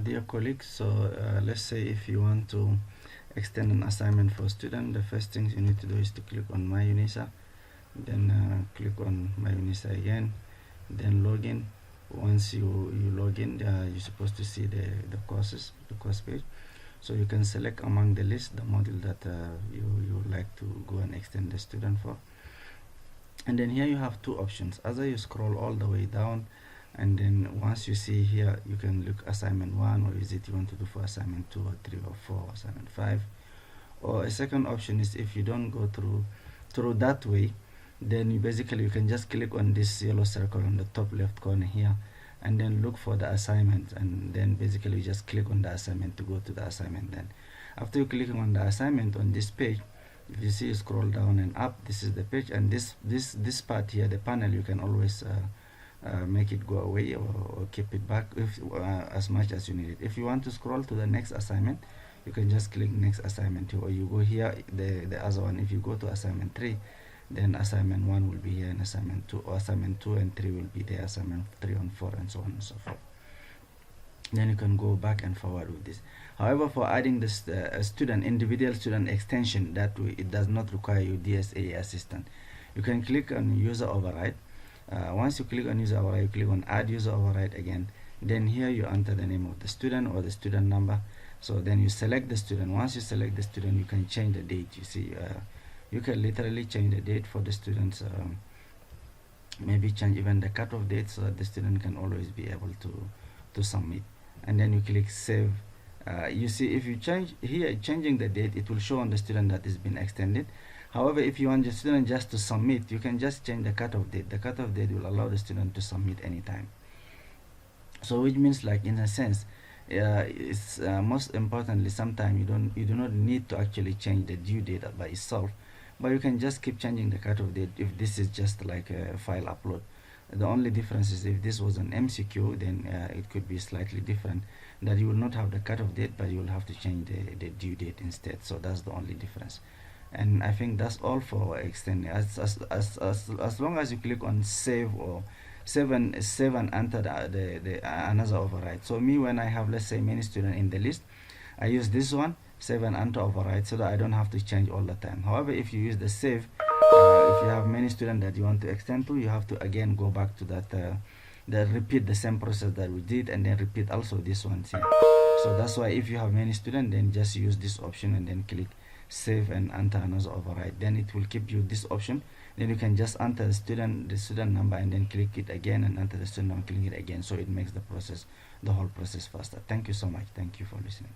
Dear colleagues, so let's say if you want to extend an assignment for a student, the first thing you need to do is to click on My Unisa, then click on My Unisa again, then log in. Once you log in, you're supposed to see the course page. So you can select among the list the module that you would like to go and extend the student for. And then here you have two options. Either you scroll all the way down, and then once you see here, you can look assignment 1, or is it you want to do for assignment 2 or 3 or 4 or assignment 5. Or a second option is if you don't go through that way, then you can just click on this yellow circle on the top left corner here, and then look for the assignment, and then basically you just click on the assignment to go to the assignment. Then after you clicking on the assignment on this page, if you see, you scroll down and up, this is the page, and this part here, the panel, you can always make it go away or keep it back if as much as you need it. If you want to scroll to the next assignment, you can just click next assignment, or you go here, the other one. If you go to assignment 3, then assignment 1 will be here, and assignment 2, or assignment 2 and 3 will be there, assignment 3 and 4, and so on and so forth. Then you can go back and forward with this. However, for adding this individual student extension, that way it does not require you DSA assistant. You can click on user override. Once you click on user override, you click on add user override again. Then here you enter the name of the student or the student number. So then you select the student. Once you select the student, you can change the date. You see, you can literally change the date for the students. Maybe change even the cutoff date, so that the student can always be able to submit. And then you click save. You see, if you change here, changing the date, it will show on the student that it's been extended. However, if you want the student just to submit, you can just change the cutoff date. The cutoff date will allow the student to submit anytime. So which means, like, in a sense, it's most importantly, sometimes you do not need to actually change the due date by itself, but you can just keep changing the cutoff date if this is just like a file upload. The only difference is if this was an MCQ, then it could be slightly different, that you will not have the cutoff date, but you will have to change the due date instead. So that's the only difference. And I think that's all for extending. As long as you click on save or save and enter the another override. So me, when I have, let's say, many students in the list, I use this one, save and enter override, so that I don't have to change all the time. However, if you use the save, if you have many students that you want to extend to, you have to again go back to that, repeat the same process that we did, and then repeat also this one here. So that's why if you have many students, then just use this option and then click save and enter another override. Then it will keep you this option. Then you can just enter the student number, and then click it again, and enter the student number, click it again. So it makes the whole process faster. Thank you so much. Thank you for listening.